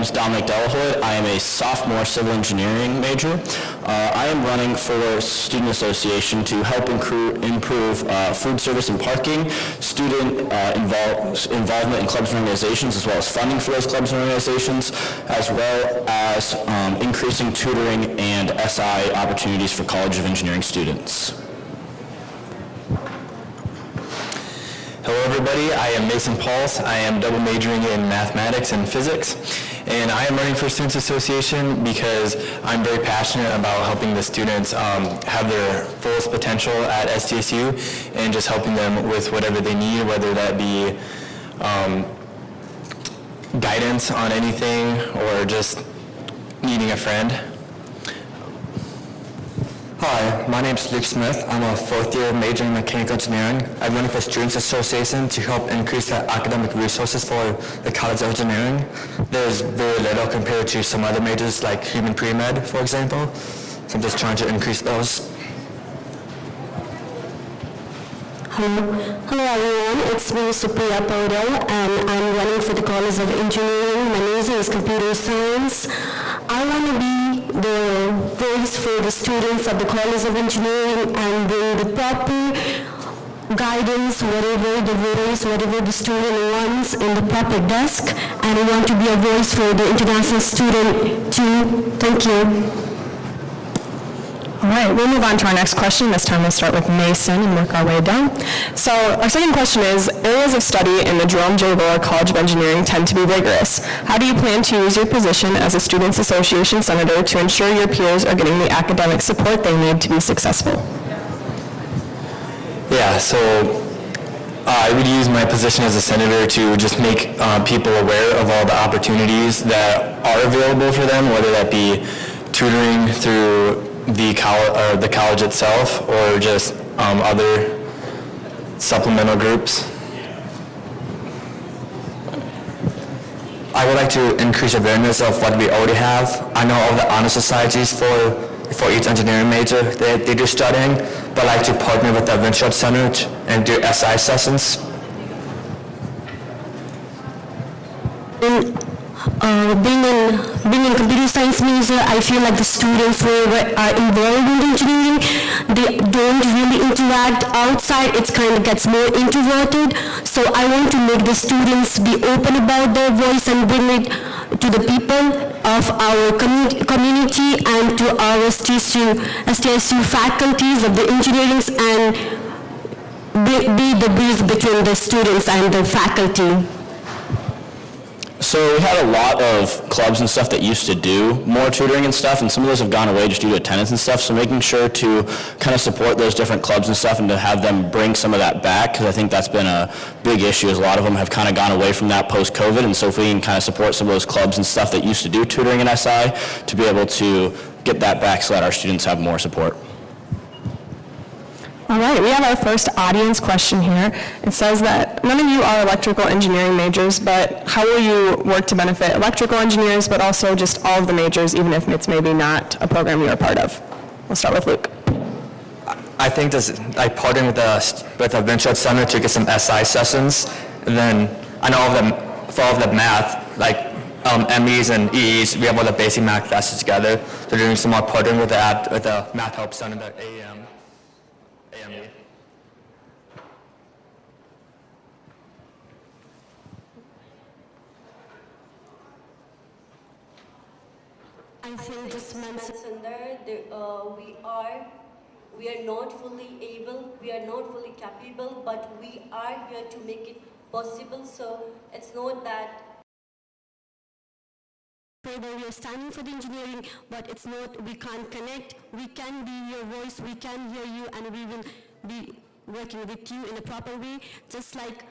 name is Dominic Delahoyd. I am a sophomore civil engineering major. I am running for student association to help improve food service and parking, student involvement in clubs and organizations, as well as funding for those clubs and organizations, as well as increasing tutoring and SI opportunities for College of Engineering students. Hello everybody, I am Mason Pauls. I am double majoring in mathematics and physics, and I am running for Students Association because I'm very passionate about helping the students have their fullest potential at SDSU and just helping them with whatever they need, whether that be guidance on anything or just needing a friend. Hi, my name is Luke Smith. I'm a fourth-year major in mechanical engineering. I'm running for Students Association to help increase the academic resources for the College of Engineering. There's very little compared to some other majors like human pre-med, for example. So I'm just trying to increase those. Hello everyone, it's me Supriya Paudel and I'm running for the College of Engineering. My major is computer science. I want to be the voice for the students of the College of Engineering and bring the proper guidance, whatever the student wants in the proper desk, and I want to be a voice for the international student too. Thank you. All right, we'll move on to our next question. This time we'll start with Mason and work our way down. So our second question is, areas of study in the Jerome J. Lohr College of Engineering tend to be rigorous. How do you plan to use your position as a Students Association Senator to ensure your peers are getting the academic support they need to be successful? Yeah, so I would use my position as a senator to just make people aware of all the opportunities that are available for them, whether that be tutoring through the college itself or just other supplemental groups. I would like to increase awareness of what we already have. I know all the honor societies for each engineering major they do studying, but I like to partner with the Venture Center and do SI sessions. Being in computer science major, I feel like the students who are involved in engineering, they don't really interact outside. It kind of gets more introverted. So I want to make the students be open about their voice and bring it to the people of our community and to our STSU faculties of the engineering and be the bridge between the students and the faculty. So we had a lot of clubs and stuff that used to do more tutoring and stuff, and some of those have gone away just due to attendance and stuff, so making sure to kind of support those different clubs and stuff and to have them bring some of that back, because I think that's been a big issue, as a lot of them have kind of gone away from that post-COVID, and so if we can kind of support some of those clubs and stuff that used to do tutoring in SI, to be able to get that back so that our students have more support. All right, we have our first audience question here. It says that none of you are electrical engineering majors, but how will you work to benefit electrical engineers, but also just all of the majors, even if it's maybe not a program you're a part of? We'll start with Luke. I think this, like partnering with the Venture Center to get some SI sessions, and then I know all of them, for all of the math, like MEs and EEs, we have all the basic math classes together. So doing some more partnering with the Math Help Center, the AME. I think just mentioned there, we are not fully able, we are not fully capable, but we are here to make it possible. So it's not that whether we are standing for the engineering, but it's not, we can't connect, we can be your voice, we can hear you, and we will be working with you in a proper way. Just like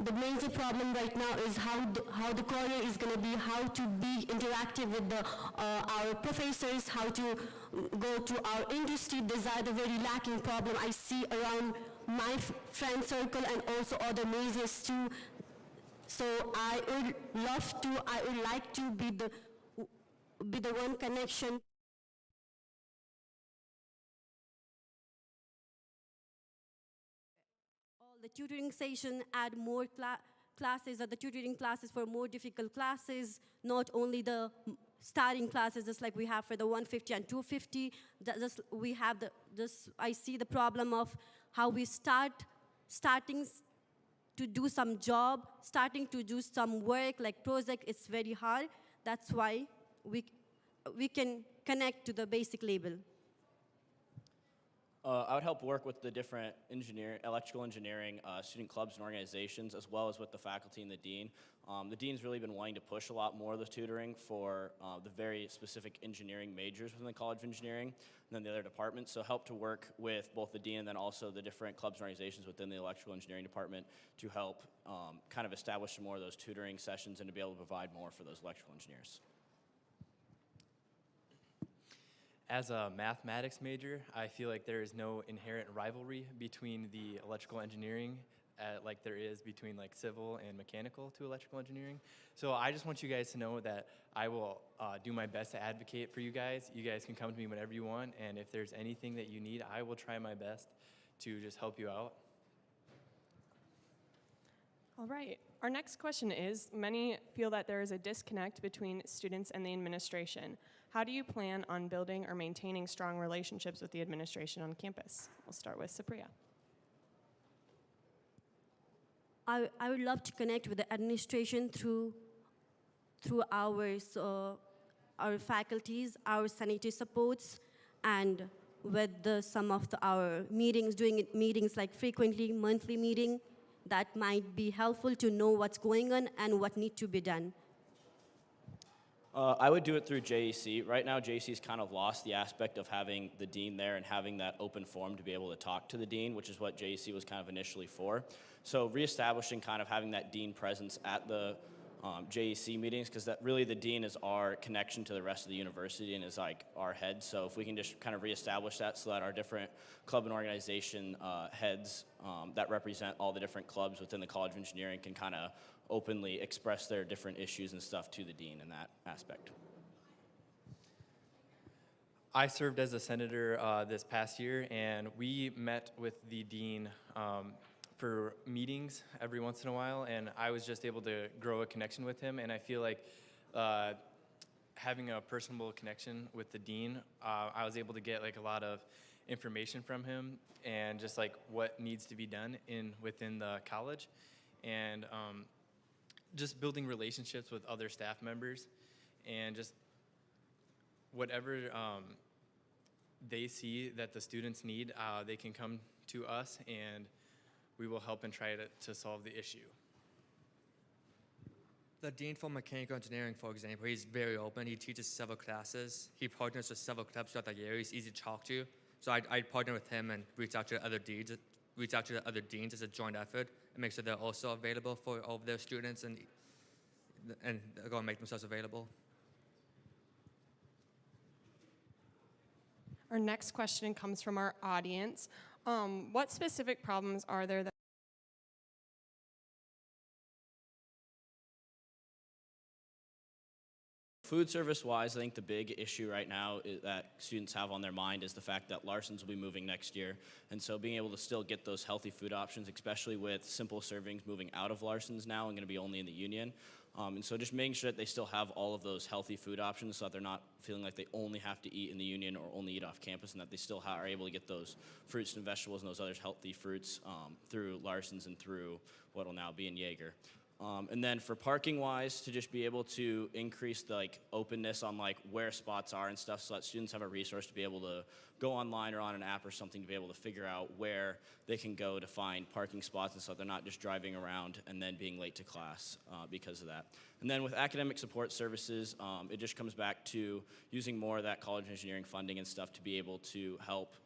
the major problem right now is how the career is going to be, how to be interactive with our professors, how to go to our industry. These are the very lacking problem I see around my friend circle and also other majors too. So I would like to be the one connection. All the tutoring session, add more classes or the tutoring classes for more difficult classes, not only the starting classes, just like we have for the 150 and 250. I see the problem of how we starting to do some job, starting to do some work, like project, it's very hard. That's why we can connect to the basic level. I would help work with the different electrical engineering student clubs and organizations, as well as with the faculty and the dean. The dean's really been wanting to push a lot more of the tutoring for the very specific engineering majors within the College of Engineering than the other departments. So help to work with both the dean and then also the different clubs and organizations within the electrical engineering department to help kind of establish some more of those tutoring sessions and to be able to provide more for those electrical engineers. As a mathematics major, I feel like there is no inherent rivalry between the electrical engineering like there is between like civil and mechanical to electrical engineering. So I just want you guys to know that I will do my best to advocate for you guys. You guys can come to me whenever you want, and if there's anything that you need, I will try my best to just help you out. All right. Our next question is, many feel that there is a disconnect between students and the administration. How do you plan on building or maintaining strong relationships with the administration on campus? We'll start with Supriya. I would love to connect with the administration through our faculties, our sanitary supports, and with some of our meetings, doing meetings like frequently, monthly meeting, that might be helpful to know what's going on and what needs to be done. I would do it through JEC. Right now, JEC's kind of lost the aspect of having the dean there and having that open forum to be able to talk to the dean, which is what JEC was kind of initially for. So reestablishing kind of having that dean presence at the JEC meetings, because that really the dean is our connection to the rest of the university and is like our head. So if we can just kind of reestablish that so that our different club and organization heads that represent all the different clubs within the College of Engineering can kind of openly express their different issues and stuff to the dean in that aspect. I served as a senator this past year, and we met with the dean for meetings every once in a while, and I was just able to grow a connection with him, and I feel like having a personable connection with the dean, I was able to get like a lot of information from him and just like what needs to be done within the college, and just building relationships with other staff members, and just whatever they see that the students need, they can come to us and we will help and try to solve the issue. The dean for mechanical engineering, for example, he's very open. He teaches several classes. He partners with several clubs throughout the year. He's easy to talk to. So I'd partner with him and reach out to the other deans as a joint effort and make sure they're also available for all of their students and go and make themselves available. Our next question comes from our audience. What specific problems are there that Food service-wise, I think the big issue right now that students have on their mind is the fact that Larson's will be moving next year. And so being able to still get those healthy food options, especially with simple servings moving out of Larson's now and going to be only in the Union. And so just making sure that they still have all of those healthy food options so that they're not feeling like they only have to eat in the Union or only eat off campus, and that they still are able to get those fruits and vegetables and those other healthy fruits through Larson's and through what will now be in Jaeger. And then for parking wise, to just be able to increase the openness on where spots are and stuff, so that students have a resource to be able to go online or on an app or something to be able to figure out where they can go to find parking spots, and so they're not just driving around and then being late to class because of that. And then with academic support services, it just comes back to using more of that college engineering funding and stuff to be able to help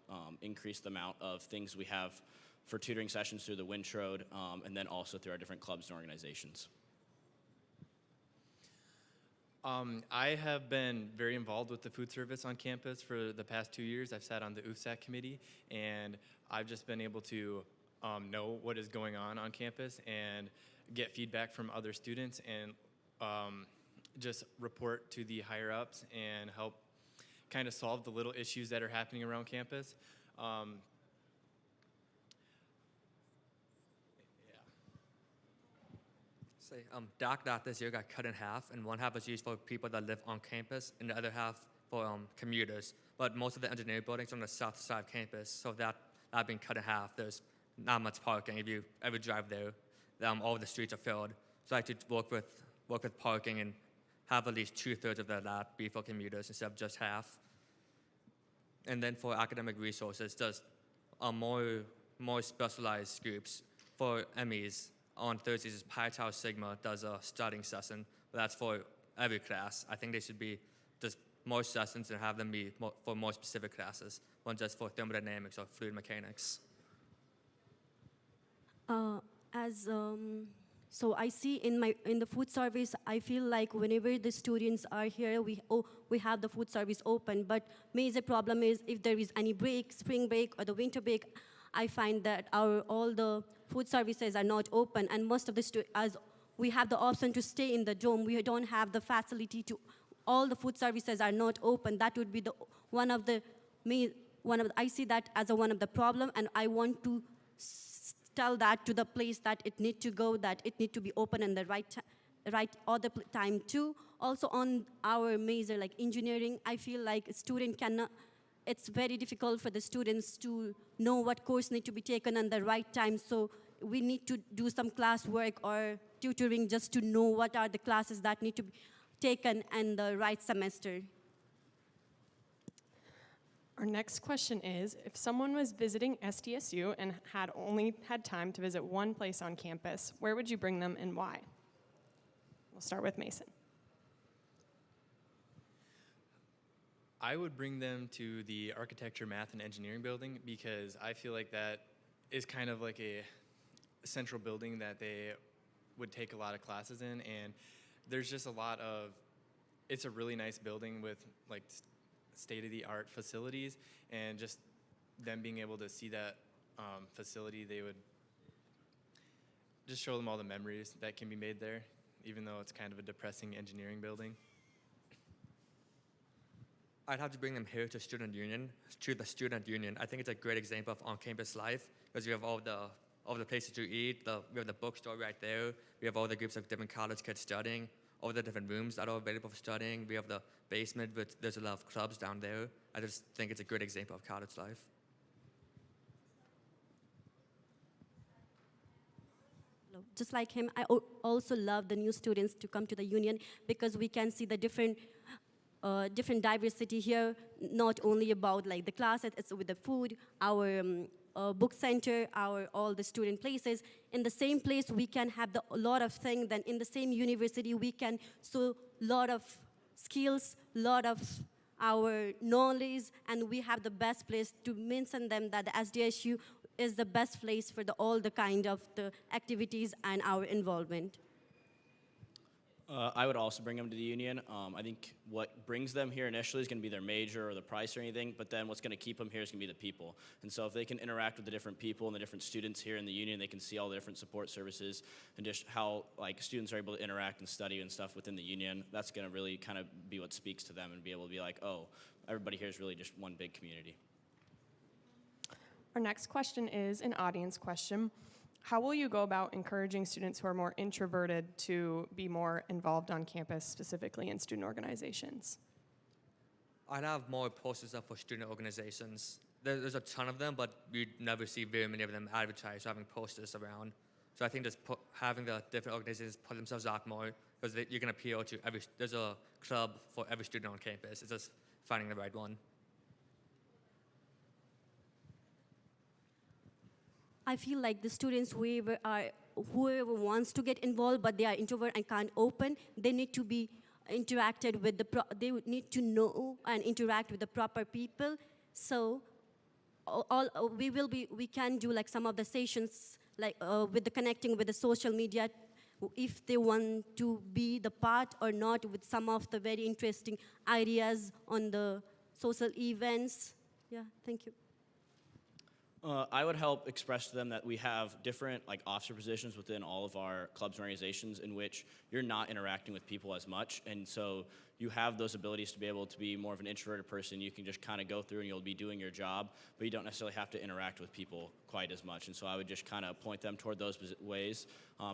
increase the amount of things we have for tutoring sessions through the Wintrode, and then also through our different clubs and organizations. I have been very involved with the food service on campus for the past 2 years. I've sat on the UFSAC committee, and I've just been able to know what is going on campus and get feedback from other students and just report to the higher ups and help kind of solve the little issues that are happening around campus. Say, dock that this year got cut in half, and one half is used for people that live on campus, and the other half for commuters. But most of the engineering buildings are on the south side of campus, so that being cut in half, there's not much parking. If you ever drive there, all the streets are filled. So I like to work with parking and have at least 2/3 of that be for commuters instead of just half. And then for academic resources, there's more specialized groups. For MEs, on Thursdays, Pi Tau Sigma does a studying session, but that's for every class. I think they should be just more sessions and have them be for more specific classes, one just for thermodynamics or fluid mechanics. So I see in the food service, I feel like whenever the students are here, we have the food service open. But major problem is if there is any break, spring break or the winter break, I find that all the food services are not open, and most of the as we have the option to stay in the dorm, we don't have the facility to. All the food services are not open. That would be I see that as one of the problem, and I want to tell that to the place that it need to go, that it need to be open in the right other time too. Also on our major like engineering, I feel like a student cannot. It's very difficult for the students to know what course need to be taken at the right time. So we need to do some classwork or tutoring just to know what are the classes that need to be taken in the right semester. Our next question is, if someone was visiting SDSU and had only had time to visit one place on campus, where would you bring them and why? We'll start with Mason. I would bring them to the architecture, math, and engineering building because I feel like that is kind of like a central building that they would take a lot of classes in, and there's just a lot of, it's a really nice building with like state-of-the-art facilities, and just them being able to see that facility, they would just show them all the memories that can be made there, even though it's kind of a depressing engineering building. I'd have to bring them here to the student union. I think it's a great example of on-campus life because you have all the places to eat. We have the bookstore right there. We have all the groups of different college kids studying, all the different rooms that are available for studying. We have the basement, but there's a lot of clubs down there. I just think it's a great example of college life. Just like him, I also love the new students to come to the union because we can see the different diversity here, not only about like the class, it's with the food, our book center, all the student places. In the same place, we can have a lot of things. Then in the same university, we can show a lot of skills, lot of our knowledge, and we have the best place to mention them that the SDSU is the best place for all the kind of the activities and our involvement. I would also bring them to the union. I think what brings them here initially is going to be their major or the price or anything, but then what's going to keep them here is going to be the people. And so if they can interact with the different people and the different students here in the union, they can see all the different support services and just how like students are able to interact and study and stuff within the union. That's going to really kind of be what speaks to them and be able to be like, oh, everybody here is really just one big community. Our next question is an audience question. How will you go about encouraging students who are more introverted to be more involved on campus, specifically in student organizations? I'd have more posters up for student organizations. There's a ton of them, but you never see very many of them advertised or having posters around. So I think just having the different organizations put themselves out more, because you can appeal to there's a club for every student on campus. It's just finding the right one. I feel like the students, whoever wants to get involved, but they are introvert and can't open, they need to be interacted with they would need to know and interact with the proper people. So we can do like some of the sessions like with the connecting with the social media, if they want to be the part or not with some of the very interesting ideas on the social events. Yeah, thank you. I would help express to them that we have different like officer positions within all of our clubs and organizations in which you're not interacting with people as much, and so you have those abilities to be able to be more of an introverted person. You can just kind of go through and you'll be doing your job, but you don't necessarily have to interact with people quite as much. And so I would just kind of point them toward those ways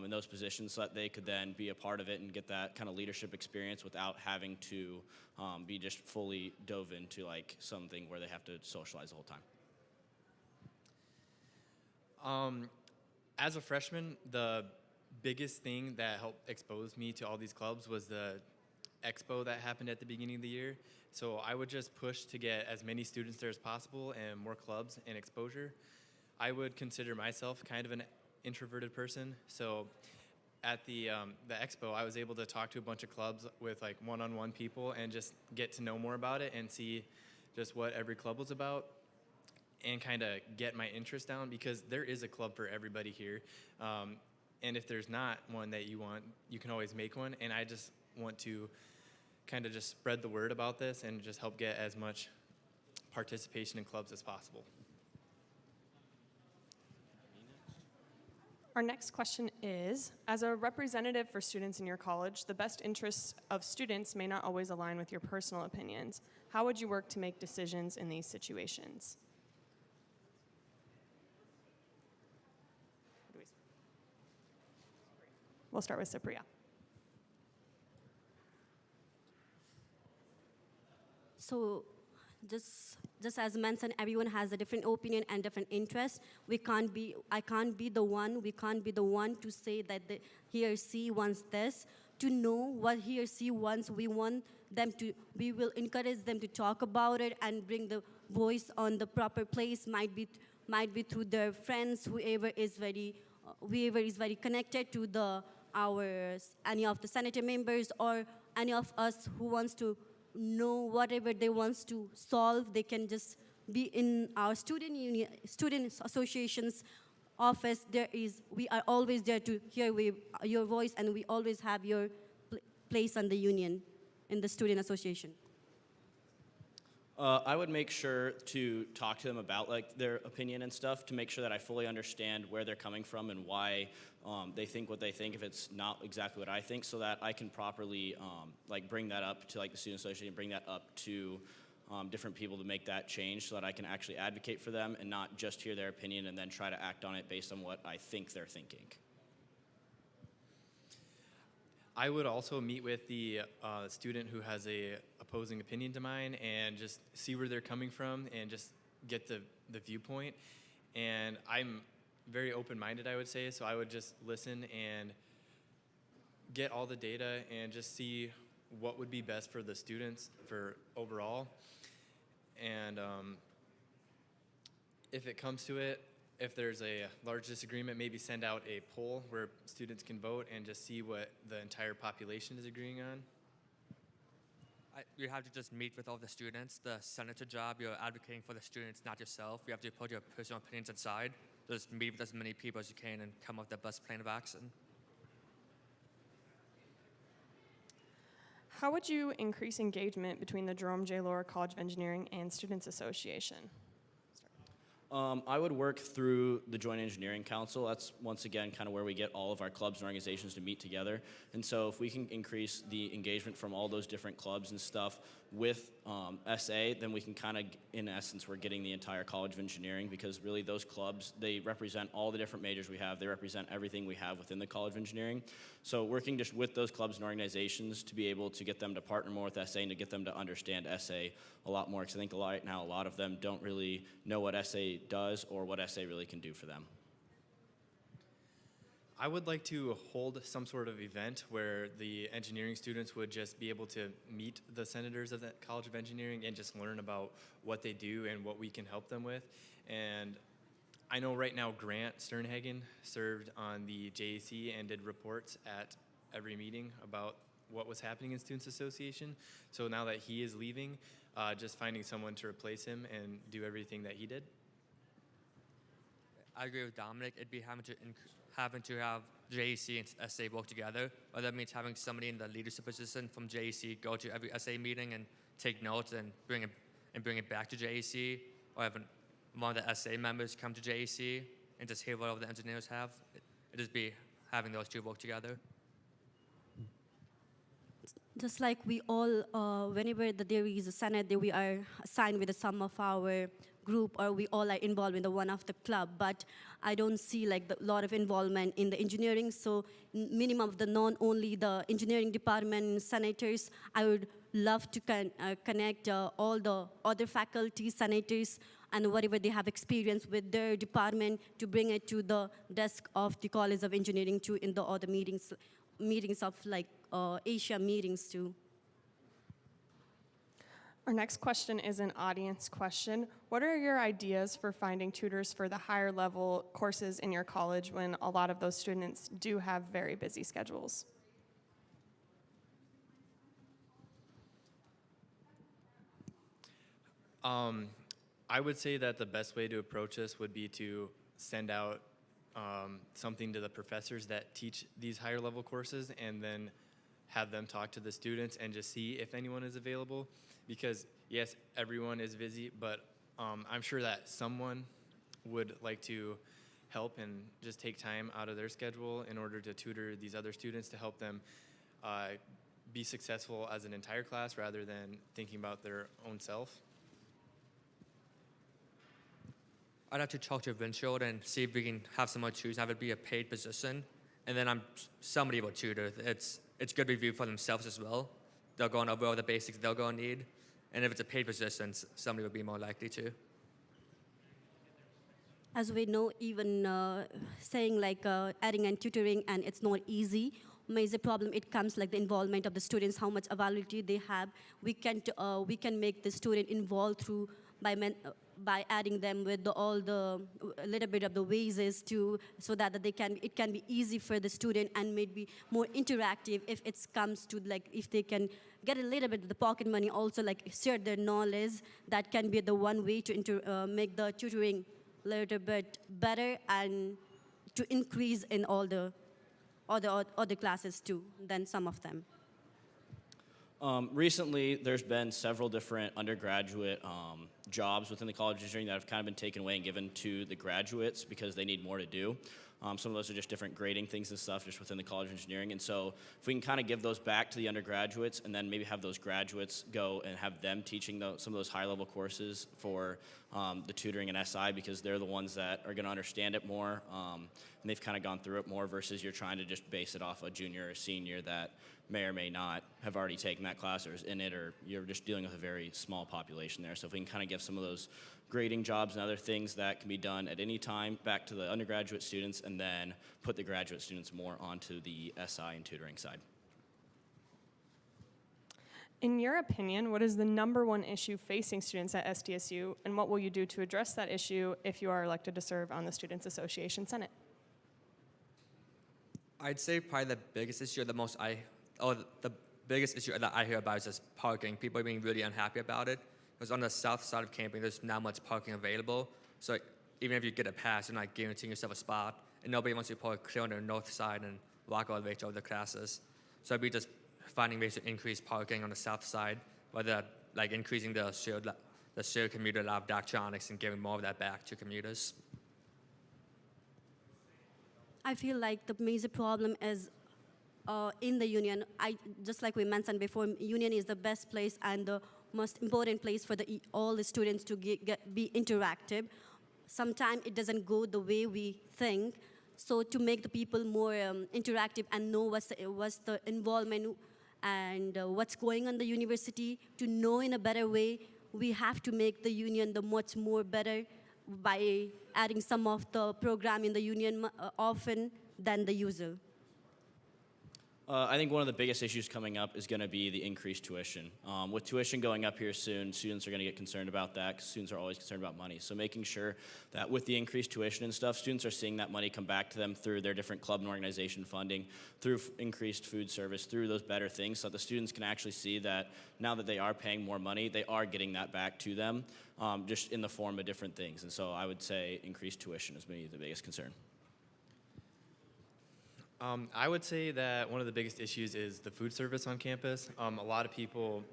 in those positions so that they could then be a part of it and get that kind of leadership experience without having to be just fully dove into like something where they have to socialize the whole time. As a freshman, the biggest thing that helped expose me to all these clubs was the expo that happened at the beginning of the year. So I would just push to get as many students there as possible and more clubs and exposure. I would consider myself kind of an introverted person. So at the expo, I was able to talk to a bunch of clubs with like one-on-one people and just get to know more about it and see just what every club was about, and kind of get my interest down, because there is a club for everybody here. And if there's not one that you want, you can always make one. And I just want to kind of just spread the word about this and just help get as much participation in clubs as possible. Our next question is, as a representative for students in your college, the best interests of students may not always align with your personal opinions. How would you work to make decisions in these situations? We'll start with Cypria. So just as mentioned, everyone has a different opinion and different interests. We can't be the one to say that he or she wants this. To know what he or she wants, we will encourage them to talk about it and bring the voice on the proper place. Might be through their friends, whoever is very connected to any of the senator members or any of us who wants to know whatever they wants to solve. They can just be in our student association's office. We are always there to hear your voice, and we always have your place on the union in the student association. I would make sure to talk to them about like their opinion and stuff to make sure that I fully understand where they're coming from and why they think what they think if it's not exactly what I think, so that I can properly like bring that up to like the student association, bring that up to different people to make that change, so that I can actually advocate for them and not just hear their opinion and then try to act on it based on what I think they're thinking. I would also meet with the student who has a opposing opinion to mine and just see where they're coming from and just get the viewpoint. And I'm very open-minded, I would say, so I would just listen and get all the data and just see what would be best for the students for overall. And if it comes to it, if there's a large disagreement, maybe send out a poll where students can vote and just see what the entire population is agreeing on. You have to just meet with all the students. The senator job, you're advocating for the students, not yourself. You have to put your personal opinions aside. Just meet with as many people as you can and come up with the best plan of action. How would you increase engagement between the Jerome J. Lohr College of Engineering and Students Association? I would work through the Joint Engineering Council. That's, once again, kind of where we get all of our clubs and organizations to meet together. And so if we can increase the engagement from all those different clubs and stuff with SA, then we can kind of, in essence, we're getting the entire College of Engineering, because really those clubs, they represent all the different majors we have. They represent everything we have within the College of Engineering. So working just with those clubs and organizations to be able to get them to partner more with SA and to get them to understand SA a lot more, because I think right now a lot of them don't really know what SA does or what SA really can do for them. I would like to hold some sort of event where the engineering students would just be able to meet the senators of the College of Engineering and just learn about what they do and what we can help them with. And I know right now Grant Sternhagen served on the JAC and did reports at every meeting about what was happening in Students Association. So now that he is leaving, just finding someone to replace him and do everything that he did. I agree with Dominic. It'd be having to have JAC and SA work together. Or that means having somebody in the leadership position from JAC go to every SA meeting and take notes and bring it back to JAC, or one of the SA members come to JEC and just hear what all the engineers have. It just be having those two work together. Just like we all, whenever there is a Senate, we are assigned with some of our group, or we all are involved in the one of the club. But I don't see like a lot of involvement in the engineering. So minimum of the not only the engineering department senators, I would love to connect all the other faculty senators and whatever they have experience with their department to bring it to the desk of the College of Engineering too in the other meetings of like Asia meetings too. Our next question is an audience question. What are your ideas for finding tutors for the higher level courses in your college when a lot of those students do have very busy schedules? I would say that the best way to approach this would be to send out something to the professors that teach these higher level courses, and then have them talk to the students and just see if anyone is available. Because yes, everyone is busy, but I'm sure that someone would like to help and just take time out of their schedule in order to tutor these other students to help them be successful as an entire class rather than thinking about their own self. I'd have to talk to Winfield and see if we can have someone choose, have it be a paid position, and then somebody will tutor. It's good review for themselves as well. They'll go over all the basics they're going to need, and if it's a paid position, somebody will be more likely to. As we know, even saying like adding and tutoring, and it's not easy. Major problem, it comes like the involvement of the students, how much availability they have. We can make the student involved through by adding them with a little bit of the ways too, so that it can be easy for the student and maybe more interactive if it comes to like if they can get a little bit of the pocket money, also like share their knowledge. That can be the one way to make the tutoring a little bit better and to increase in all the other classes too than some of them. Recently, there's been several different undergraduate jobs within the College of Engineering that have kind of been taken away and given to the graduates because they need more to do. Some of those are just different grading things and stuff just within the College of Engineering. And so if we can kind of give those back to the undergraduates and then maybe have those graduates go and have them teaching some of those high-level courses for the tutoring and SI, because they're the ones that are going to understand it more, and they've kind of gone through it more versus you're trying to just base it off a junior or senior that may or may not have already taken that class or is in it, or you're just dealing with a very small population there. So if we can kind of give some of those grading jobs and other things that can be done at any time back to the undergraduate students, and then put the graduate students more onto the SI and tutoring side. In your opinion, what is the number one issue facing students at SDSU, and what will you do to address that issue if you are elected to serve on the Students Association Senate? I'd say probably the biggest issue, the biggest issue that I hear about is just parking. People are being really unhappy about it. Because on the south side of camping, there's not much parking available. So even if you get a pass, you're not guaranteeing yourself a spot. And nobody wants to park clear on the north side and walk all the way to other classes. So I'd be just finding ways to increase parking on the south side, whether like increasing the shared commuter lab doctronics and giving more of that back to commuters. I feel like the major problem is in the union. Just like we mentioned before, union is the best place and the most important place for all the students to be interactive. Sometimes it doesn't go the way we think. So to make the people more interactive and know what's the involvement and what's going on in the university, to know in a better way, we have to make the union the much more better by adding some of the program in the union often than the usual. I think one of the biggest issues coming up is going to be the increased tuition. With tuition going up here soon, students are going to get concerned about that because students are always concerned about money. So making sure that with the increased tuition and stuff, students are seeing that money come back to them through their different club and organization funding, through increased food service, through those better things, so that the students can actually see that now that they are paying more money, they are getting that back to them, just in the form of different things. And so I would say increased tuition is maybe the biggest concern. I would say that one of the biggest issues is the food service on campus. A lot of people,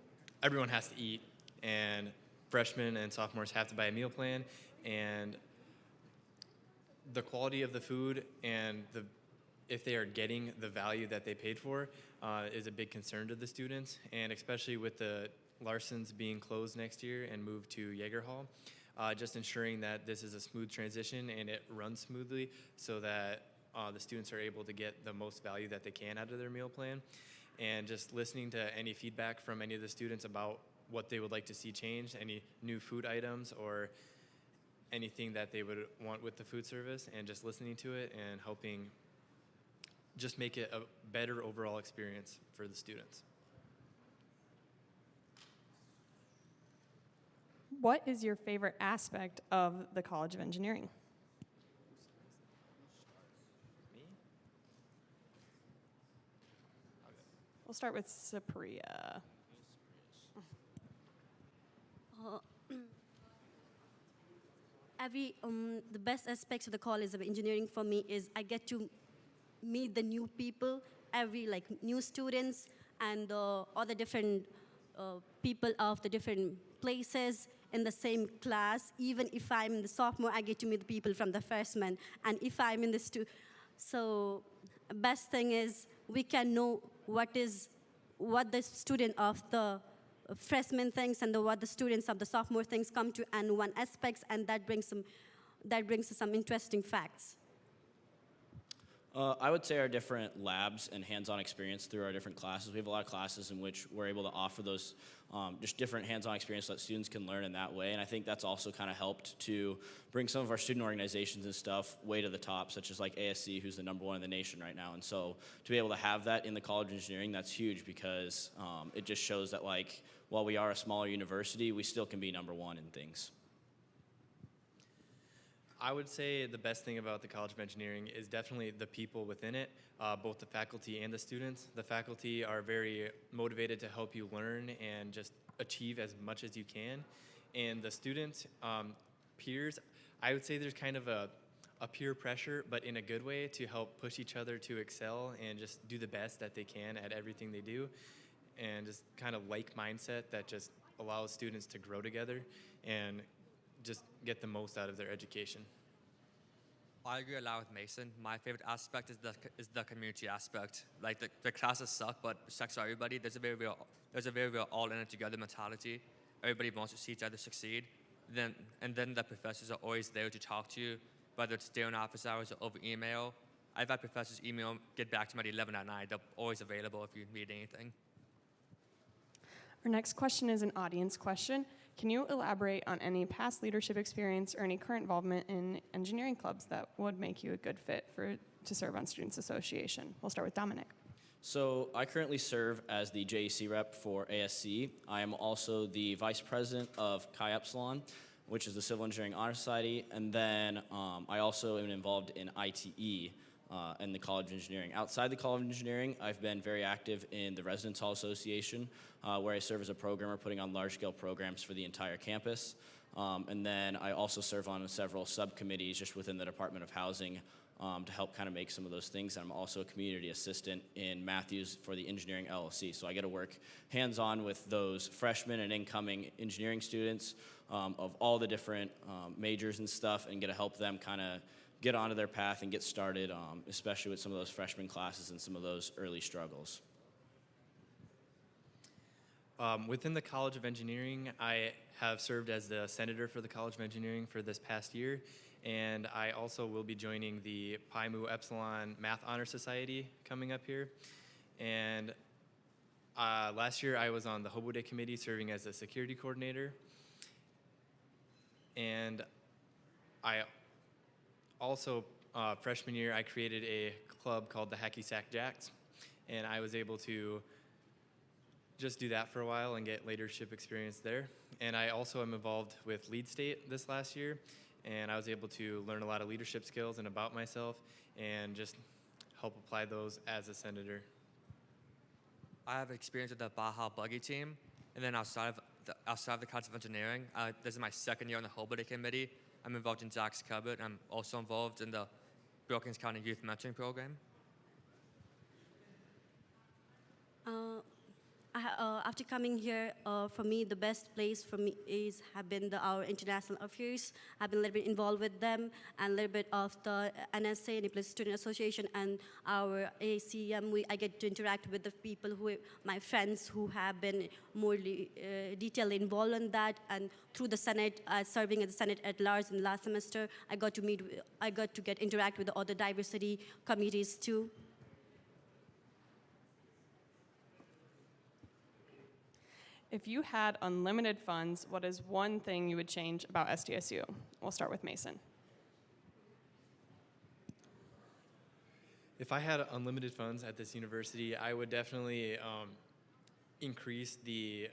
everyone has to eat, and freshmen and sophomores have to buy a meal plan, and the quality of the food and if they are getting the value that they paid for is a big concern to the students, and especially with the Larson's being closed next year and moved to Jaeger Hall, just ensuring that this is a smooth transition and it runs smoothly so that the students are able to get the most value that they can out of their meal plan, and just listening to any feedback from any of the students about what they would like to see changed, any new food items or anything that they would want with the food service, and just listening to it and helping just make it a better overall experience for the students. What is your favorite aspect of the College of Engineering? Me? We'll start with Supriya. The best aspects of the College of Engineering for me is I get to meet the new people, new students and all the different people of the different places in the same class. Even if I'm in the sophomore, I get to meet the people from the freshman. And if I'm in the so best thing is we can know what the student of the freshman thinks and what the students of the sophomore thinks come to and one aspects, and that brings some interesting facts. I would say our different labs and hands-on experience through our different classes. We have a lot of classes in which we're able to offer those just different hands-on experience so that students can learn in that way. And I think that's also kind of helped to bring some of our student organizations and stuff way to the top, such as like ASC, who's the #1 in the nation right now. And so to be able to have that in the College of Engineering, that's huge because it just shows that like while we are a smaller university, we still can be #1 in things. I would say the best thing about the College of Engineering is definitely the people within it, both the faculty and the students. The faculty are very motivated to help you learn and just achieve as much as you can. And the students, peers, I would say there's kind of a peer pressure, but in a good way, to help push each other to excel and just do the best that they can at everything they do. And just kind of like mindset that just allows students to grow together and just get the most out of their education. I agree a lot with Mason. My favorite aspect is the community aspect. Like the classes suck, but respect for everybody. There's a very real all in it together mentality. Everybody wants to see each other succeed. Then the professors are always there to talk to you, whether it's during office hours or over email. I've had professors get back to me at 11 at night. They're always available if you need anything. Our next question is an audience question. Can you elaborate on any past leadership experience or any current involvement in engineering clubs that would make you a good fit to serve on Students Association? We'll start with Dominic. So I currently serve as the JEC rep for ASC. I am also the vice president of Chi Epsilon, which is the Civil Engineering Honor Society, and then I also am involved in ITE, in the College of Engineering. Outside the College of Engineering, I've been very active in the Residence Hall Association, where I serve as a programmer putting on large-scale programs for the entire campus. And then I also serve on several subcommittees just within the Department of Housing to help kind of make some of those things. I'm also a community assistant in Matthews for the Engineering LLC. So I get to work hands-on with those freshmen and incoming engineering students of all the different majors and stuff, and get to help them kind of get onto their path and get started, especially with some of those freshman classes and some of those early struggles. Within the College of Engineering, I have served as the senator for the College of Engineering for this past year, and I also will be joining the Pi Mu Epsilon Math Honor Society coming up here. And last year I was on the Hobo Day Committee serving as a security coordinator. And I also, freshman year, I created a club called the Hacky Sack Jacks, and I was able to just do that for a while and get leadership experience there. And I also am involved with Lead State this last year, and I was able to learn a lot of leadership skills and about myself and just help apply those as a senator. I have experience with the Baja Buggy team, and then outside of the College of Engineering, this is my second year on the Hobo Day Committee. I'm involved in Zach's Cupboard, and I'm also involved in the Wilkins County Youth Mentoring Program. After coming here, for me, the best place for me have been our international affairs. I've been a little bit involved with them, and a little bit of the NSA, Nepalese Student Association, and our ACM. I get to interact with the people my friends who have been more detailed involved in that, and through the Senate, serving at the Senate at large in last semester, I got to interact with the other diversity committees too. If you had unlimited funds, what is one thing you would change about SDSU? We'll start with Mason. If I had unlimited funds at this university, I would definitely increase the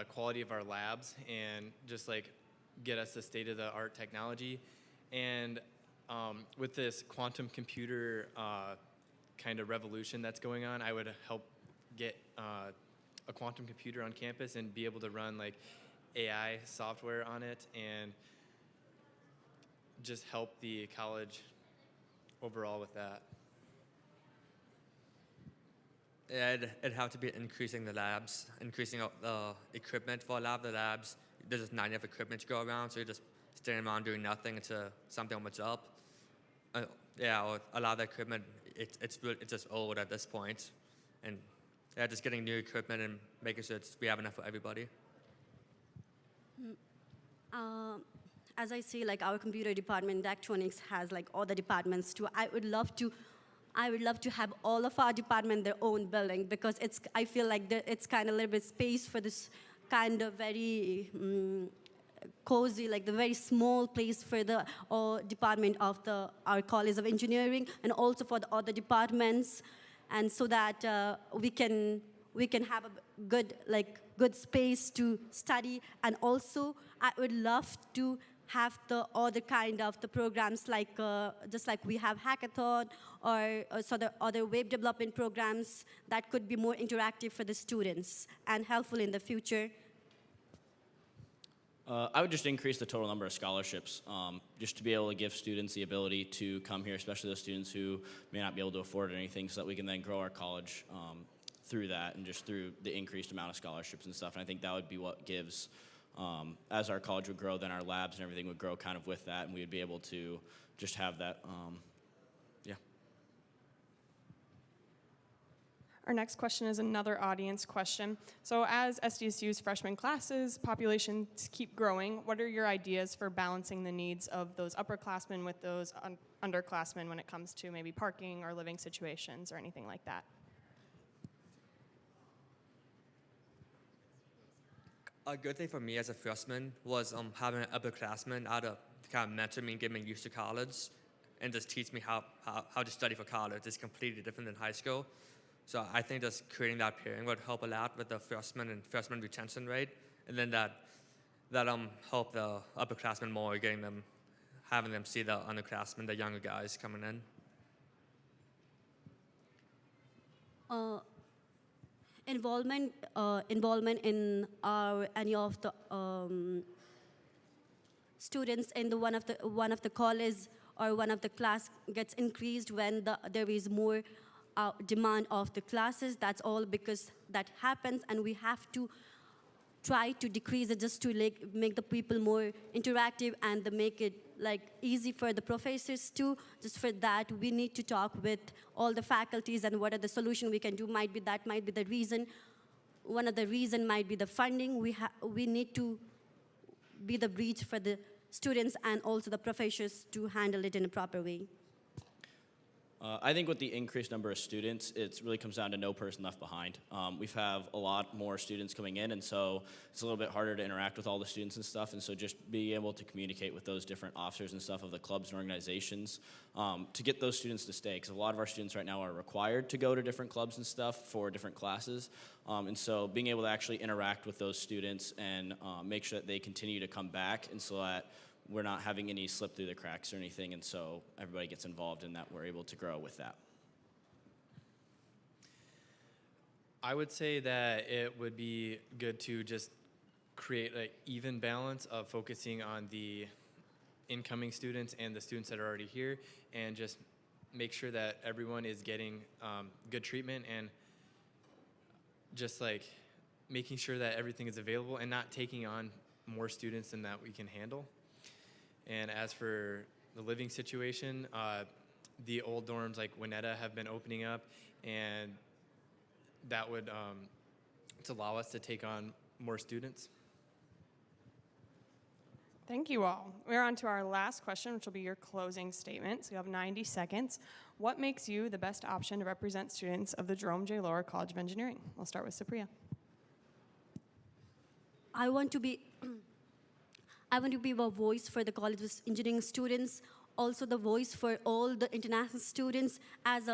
quality of our labs and just like get us the state-of-the-art technology. And with this quantum computer kind of revolution that's going on, I would help get a quantum computer on campus and be able to run like AI software on it and just help the college overall with that. Yeah, it'd have to be increasing the labs, increasing the equipment for a lot of the labs. There's just not enough equipment to go around, so you're just standing around doing nothing until something opens up. Yeah, or a lot of the equipment, it's just old at this point. And yeah, just getting new equipment and making sure we have enough for everybody. As I see, like our computer department, electronics has like all the departments too. I would love to have all of our department their own building, because I feel like it's kind of a little bit space for this kind of very cozy, like the very small place for the department of our College of Engineering, and also for the other departments, and so that we can have a good space to study. And also, I would love to have the other kind of the programs, like just like we have hackathon or so the other web development programs that could be more interactive for the students and helpful in the future. I would just increase the total number of scholarships, just to be able to give students the ability to come here, especially those students who may not be able to afford anything, so that we can then grow our college through that and just through the increased amount of scholarships and stuff. And I think that would be what gives, as our college would grow, then our labs and everything would grow kind of with that, and we would be able to just have that, yeah. Our next question is another audience question. So as SDSU's freshman classes, populations keep growing, what are your ideas for balancing the needs of those upperclassmen with those underclassmen when it comes to maybe parking or living situations or anything like that? A good thing for me as a freshman was having an upperclassman out of kind of mentor me and get me used to college and just teach me how to study for college. It's completely different than high school. So I think just creating that pairing would help a lot with the freshman and freshman retention rate, and then that help the upperclassmen more, having them see the underclassmen, the younger guys coming in. Involvement in any of the students in one of the college or one of the class gets increased when there is more demand of the classes. That's all because that happens, and we have to try to decrease it just to make the people more interactive and make it easy for the professors too. Just for that, we need to talk with all the faculties and what are the solutions we can do. That might be the reason. One of the reason might be the funding. We need to be the bridge for the students and also the professors to handle it in a proper way. I think with the increased number of students, it really comes down to no person left behind. We have a lot more students coming in, and so it's a little bit harder to interact with all the students and stuff, and so just being able to communicate with those different officers and stuff of the clubs and organizations to get those students to stay, because a lot of our students right now are required to go to different clubs and stuff for different classes, and so being able to actually interact with those students and make sure that they continue to come back, and so that we're not having any slip through the cracks or anything, and so everybody gets involved in that. We're able to grow with that. I would say that it would be good to just create an even balance of focusing on the incoming students and the students that are already here, and just make sure that everyone is getting good treatment and just like making sure that everything is available and not taking on more students than that we can handle. And as for the living situation, the old dorms like Winetta have been opening up, and that would to allow us to take on more students. Thank you all. We're on to our last question, which will be your closing statement. So you have 90 seconds. What makes you the best option to represent students of the Jerome J. Lohr College of Engineering? We'll start with Supriya. I want to be a voice for the College of Engineering students, also the voice for all the international students. As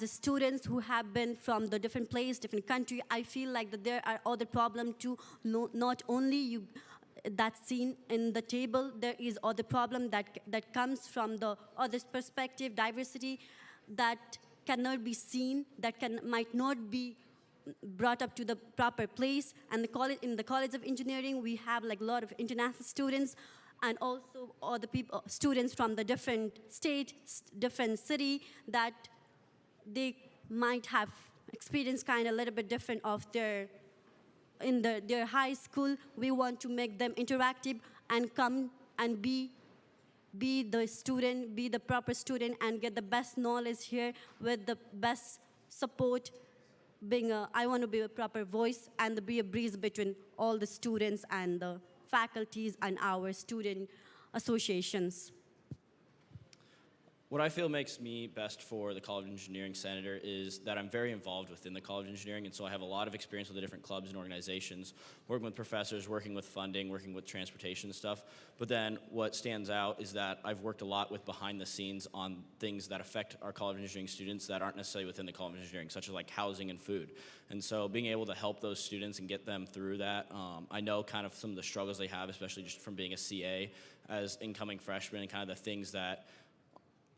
a students who have been from the different place, different country, I feel like that there are other problems too. Not only you that's seen in the table, there is other problem that comes from the other perspective, diversity that cannot be seen, that might not be brought up to the proper place. And in the College of Engineering, we have like a lot of international students, and also other people, students from the different state, different city, that they might have experienced kind of a little bit different of their high school. We want to make them interactive and come and be the student, be the proper student, and get the best knowledge here with the best support. I want to be a proper voice and be a breeze between all the students and the faculties and our student associations. What I feel makes me best for the College of Engineering Senator is that I'm very involved within the College of Engineering, and so I have a lot of experience with the different clubs and organizations, working with professors, working with funding, working with transportation and stuff. But then what stands out is that I've worked a lot with behind the scenes on things that affect our College of Engineering students that aren't necessarily within the College of Engineering, such as like housing and food. And so being able to help those students and get them through that, I know kind of some of the struggles they have, especially just from being a CA as incoming freshmen, and kind of the things that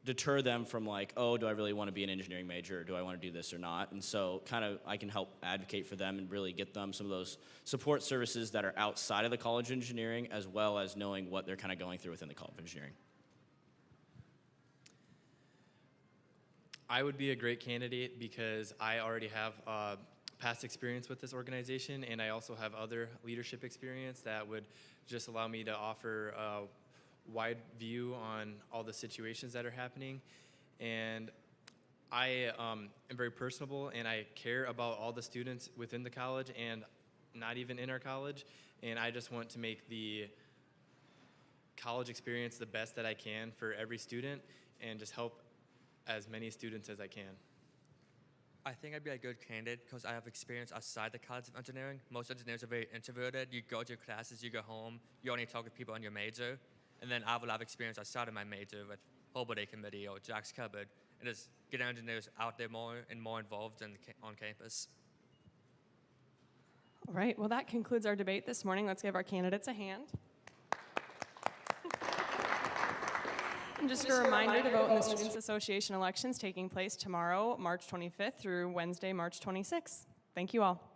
deter them from like, oh, do I really want to be an engineering major, or do I want to do this or not? And so kind of I can help advocate for them and really get them some of those support services that are outside of the College of Engineering, as well as knowing what they're kind of going through within the College of Engineering. I would be a great candidate because I already have past experience with this organization, and I also have other leadership experience that would just allow me to offer a wide view on all the situations that are happening. And I am very personable, and I care about all the students within the college and not even in our college. And I just want to make the college experience the best that I can for every student and just help as many students as I can. I think I'd be a good candidate because I have experience outside the College of Engineering. Most engineers are very introverted. You go to your classes, you go home, you only talk with people in your major. And then I have a lot of experience outside of my major with Hobart Day Committee or Jack's Cupboard, and just get engineers out there more and more involved on campus. All right, well, that concludes our debate this morning. Let's give our candidates a hand. And just a reminder to vote in the Students Association elections taking place tomorrow, March 25th through Wednesday, March 26th. Thank you all.